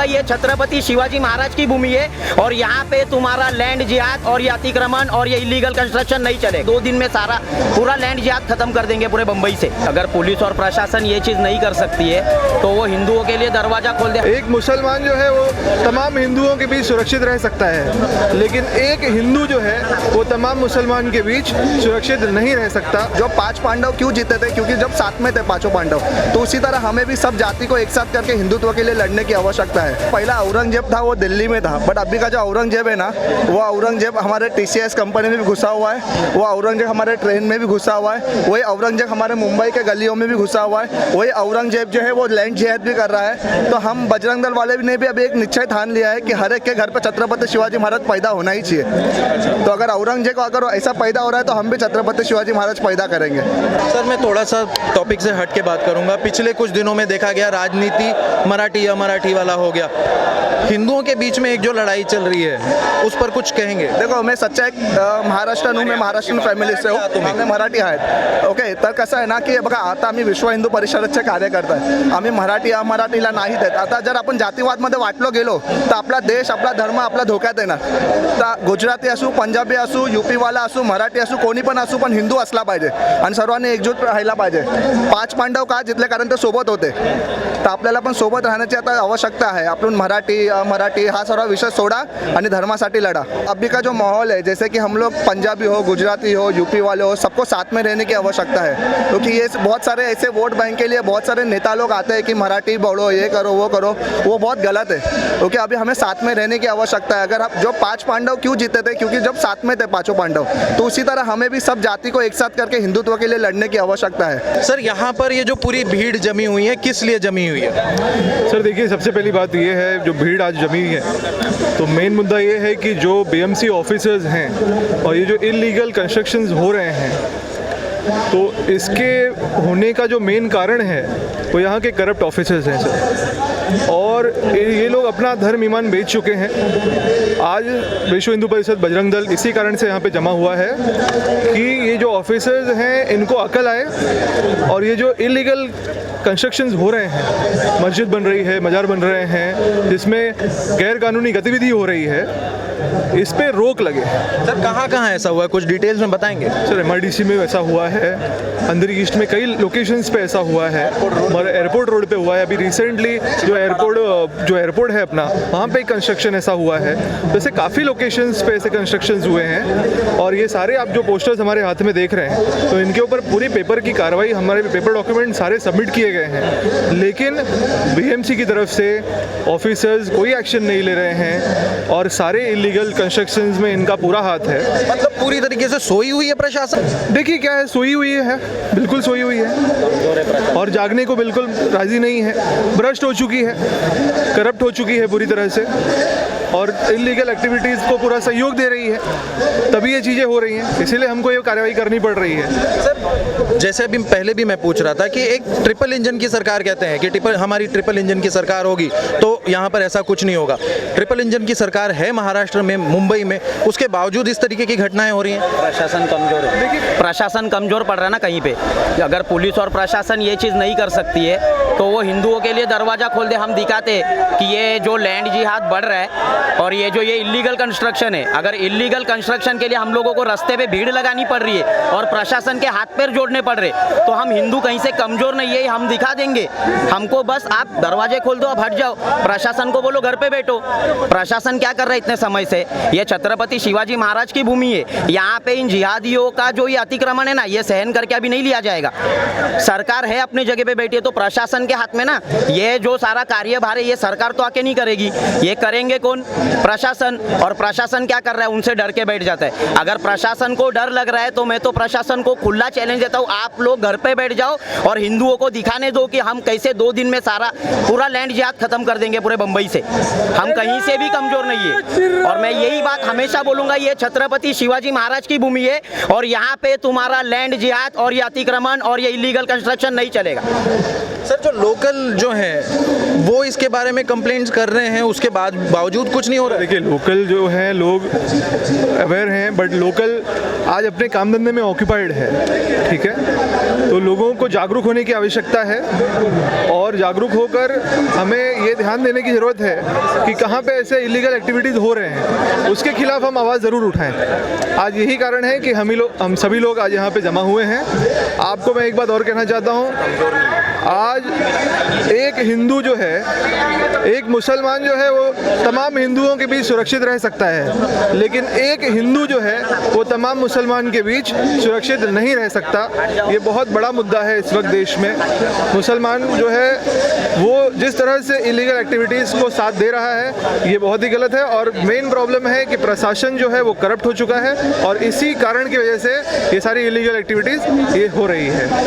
ये छत्रपति शिवाजी महाराज की भूमि है और यहाँ पे तुम्हारा लैंड जिहाद और ये अतिक्रमण और ये इलीगल कंस्ट्रक्शन नहीं चले। 2 दिन में सारा पूरा लैंड जिहाद खत्म कर देंगे पूरे बम्बई से। अगर पुलिस और प्रशासन ये चीज़ नहीं कर सकती है तो वो हिंदुओं के लिए दरवाजा खोल दे। एक मुसलमान जो है वो तमाम हिंदुओं के बीच सुरक्षित रह सकता है, लेकिन एक हिंदू जो है वो तमाम मुसलमान के बीच सुरक्षित नहीं रह सकता। जो 5 पांडव क्यों जीते थे? क्योंकि जब साथ में थे पांचों पांडव, तो उसी तरह हमें भी सब जाति को एक साथ करके हिंदुत्व के लिए लड़ने की आवश्यकता है। पहला औरंगजेब था वो दिल्ली में था, बट अभी का जो औरंगजेब है ना, वो औरंगजेब हमारे TCS कंपनी में भी घुसा हुआ है, वो औरंगजेब हमारे ट्रेन में भी घुसा हुआ है, वही औरंगजेब हमारे मुंबई के गलियों में भी घुसा हुआ है, वही औरंगजेब जो है वो लैंड जिहाद भी कर रहा है। तो हम बजरंग दल वाले ने भी अभी एक निश्चय ठान लिया है कि हर एक के घर पर छत्रपति शिवाजी महाराज पैदा होना ही चाहिए। तो अगर औरंगजेब अगर ऐसा पैदा हो रहा है तो हम भी छत्रपति शिवाजी महाराज पैदा करेंगे। सर मैं थोड़ा सा टॉपिक से हट के बात करूंगा। पिछले कुछ दिनों में देखा गया राजनीति मराठी अमराठी वाला हो गया। हिंदुओं के बीच में एक जो लड़ाई चल रही है उस पर कुछ कहेंगे? देखो, मैं सच्चा एक महाराष्ट्रन हूँ, मैं महाराष्ट्रन फॅमिली से हूँ, आम्ही मराठी आहेत. ओके, तर कसं आहे ना की बघा, आता आम्ही विश्व हिंदू परिषदेचे कार्यकर्ता आहे. आम्ही मराठी अमराठीला नाही देत. आता जर आपण जातीवादमध्ये वाटलो गेलो तर आपला देश, आपला धर्म आपला धोक्यात येणार. तर गुजराती असू, पंजाबी असू, यूपीवाला असू, मराठी असू, कोणी पण असू, पण हिंदू असला पाहिजे आणि सर्वांनी एकजूट राहायला पाहिजे. 5 पांडव का जितले? कारण ते सोबत होते. तर आपल्याला पण सोबत राहण्याची आता आवश्यकता आहे. आपण मराठी मराठी हा सर्व विषय सोडा आणि धर्मासाठी लड़ा. अभी का जो माहौल है, जैसे कि हम लोग पंजाबी हो, गुजराती हो, यूपी वाले हो, सबको साथ में रहने की आवश्यकता है. क्योंकि ये बहुत सारे ऐसे वोट बैंक के लिए बहुत सारे नेता लोग आते हैं कि मराठी बोलो, ये करो, वो करो, वो बहुत गलत है. क्योंकि अभी हमें साथ में रहने की आवश्यकता है. अगर आप जो 5 पांडव क्यों जीते थे? क्योंकि जब साथ में थे पांचों पांडव, तो उसी तरह हमें भी सब जाति को एक साथ करके हिंदुत्व के लिए लड़ने की आवश्यकता है. सर यहाँ पर ये जो पूरी भीड़ जमी हुई है, किस लिए जमी हुई है? सर देखिए, सबसे पहली बात ये है, जो भीड़ आज जमी है, तो मेन मुद्दा ये है कि जो BMC ऑफिसर्स हैं और ये जो इलीगल कंस्ट्रक्शंस हो रहे हैं, तो इसके होने का जो मेन कारण है वो यहाँ के करप्ट ऑफिसर्स हैं सर. और ये लोग अपना धर्म ईमान बेच चुके हैं. आज विश्व हिंदू परिषद बजरंग दल इसी कारण से यहाँ पे जमा हुआ है कि ये जो ऑफिसर्स हैं इनको अकल आए और ये जो इलीगल कंस्ट्रक्शंस हो रहे हैं, मस्जिद बन रही है, मज़ार बन रहे हैं, जिसमें गैर कानूनी गतिविधि हो रही है, इस पे रोक लगे. सर कहाँ कहाँ ऐसा हुआ है, कुछ डिटेल्स में बताएंगे? सर MRDC में ऐसा हुआ है, अंदर ईस्ट में कई लोकेशंस पे ऐसा हुआ है, हमारे एयरपोर्ट रोड पे हुआ है. अभी रिसेंटली जो एयरपोर्ट है अपना, वहाँ पे कंस्ट्रक्शन ऐसा हुआ है. तो ऐसे काफ़ी लोकेशंस पे ऐसे कंस्ट्रक्शंस हुए हैं. और ये सारे आप जो पोस्टर्स हमारे हाथ में देख रहे हैं, तो इनके ऊपर पूरी पेपर की कार्रवाई, हमारे पेपर डॉक्यूमेंट सारे सबमिट किए गए हैं. लेकिन BMC की तरफ से ऑफिसर्स कोई एक्शन नहीं ले रहे हैं और सारे इलीगल कंस्ट्रक्शंस में इनका पूरा हाथ है. मतलब पूरी तरीके से सोई हुई है प्रशासन? देखिए क्या है, सोई हुई है, बिल्कुल सोई हुई है और जागने को बिल्कुल राजी नहीं है. भ्रष्ट हो चुकी है, करप्ट हो चुकी है पूरी तरह से और इलीगल एक्टिविटीज़ को पूरा सहयोग दे रही है. तभी ये चीज़ें हो रही हैं, इसीलिए हमको ये कार्रवाई करनी पड़ रही है. सर जैसे अभी पहले भी मैं पूछ रहा था कि एक ट्रिपल इंजन की सरकार कहते हैं कि हमारी ट्रिपल इंजन की सरकार होगी तो यहाँ पर ऐसा कुछ नहीं होगा. ट्रिपल इंजन की सरकार है महाराष्ट्र में, मुंबई में, उसके बावजूद इस तरीके की घटनाएं हो रही हैं. प्रशासन कमजोर है. देखिए, प्रशासन कमजोर पड़ रहा है ना कहीं पे. अगर पुलिस और प्रशासन ये चीज़ नहीं कर सकती है तो वो हिंदुओं के लिए दरवाज़ा खोल दे. हम दिखाते कि ये जो लैंड जिहाद बढ़ रहा है और ये जो ये इलीगल कंस्ट्रक्शन है, अगर इलीगल कंस्ट्रक्शन के लिए हम लोगों को रास्ते पे भीड़ लगानी पड़ रही है और प्रशासन के हाथ पैर जोड़ने पड़ रहे, तो हम हिंदू कहीं से कमजोर नहीं है, हम दिखा देंगे. हमको बस आप दरवाजे खोल दो, अब हट जाओ. प्रशासन को बोलो घर पे बैठो. प्रशासन क्या कर रहा है इतने समय से? ये छत्रपति शिवाजी महाराज की भूमि है, यहाँ पे इन जिहादियों का जो ये अतिक्रमण है ना, ये सहन करके अभी नहीं लिया जाएगा. सरकार है अपनी जगह पे बैठी है, तो प्रशासन के हाथ में ना ये जो सारा कार्यभार है, ये सरकार तो आके नहीं करेगी, ये करेंगे कौन? प्रशासन. और प्रशासन क्या कर रहा है? उनसे डर के बैठ जाता है. अगर प्रशासन को डर लग रहा है तो मैं तो प्रशासन को खुला चैलेंज देता हूँ, आप लोग घर पे बैठ जाओ और हिंदुओं को दिखाने दो कि हम कैसे 2 दिन में सारा पूरा लैंड जिहाद खत्म कर देंगे पूरे बम्बई से. हम कहीं से भी कमजोर नहीं है और मैं यही बात हमेशा बोलूंगा, ये छत्रपति शिवाजी महाराज की भूमि है और यहाँ पे तुम्हारा लैंड जिहाद और ये अतिक्रमण और ये इलीगल कंस्ट्रक्शन नहीं चलेगा. सर जो लोकल जो हैं वो इसके बारे में कंप्लेंट्स कर रहे हैं, उसके बावजूद कुछ नहीं हो रहा है। देखिए लोकल जो हैं लोग अवेयर हैं, बट लोकल आज अपने काम धंधे में ऑक्यूपाइड है, ठीक है। तो लोगों को जागरूक होने की आवश्यकता है और जागरूक होकर हमें ये ध्यान देने की ज़रूरत है कि कहाँ पे ऐसे इलीगल एक्टिविटीज़ हो रहे हैं, उसके खिलाफ हम आवाज़ ज़रूर उठाएं। आज यही कारण है कि हम सभी लोग आज यहाँ पे जमा हुए हैं। आपको मैं एक बात और कहना चाहता हूँ, आज एक हिंदू जो है, एक मुसलमान जो है, वो तमाम हिंदुओं के बीच सुरक्षित रह सकता है, लेकिन एक हिंदू जो है वो तमाम मुसलमान के बीच सुरक्षित नहीं रह सकता। ये बहुत बड़ा मुद्दा है इस वक्त देश में। मुसलमान जो है वो जिस तरह से इलीगल एक्टिविटीज़ को साथ दे रहा है, ये बहुत ही गलत है। और मेन प्रॉब्लम है कि प्रशासन जो है वो करप्ट हो चुका है और इसी कारण की वजह से ये सारी इलीगल एक्टिविटीज़ ये हो रही है।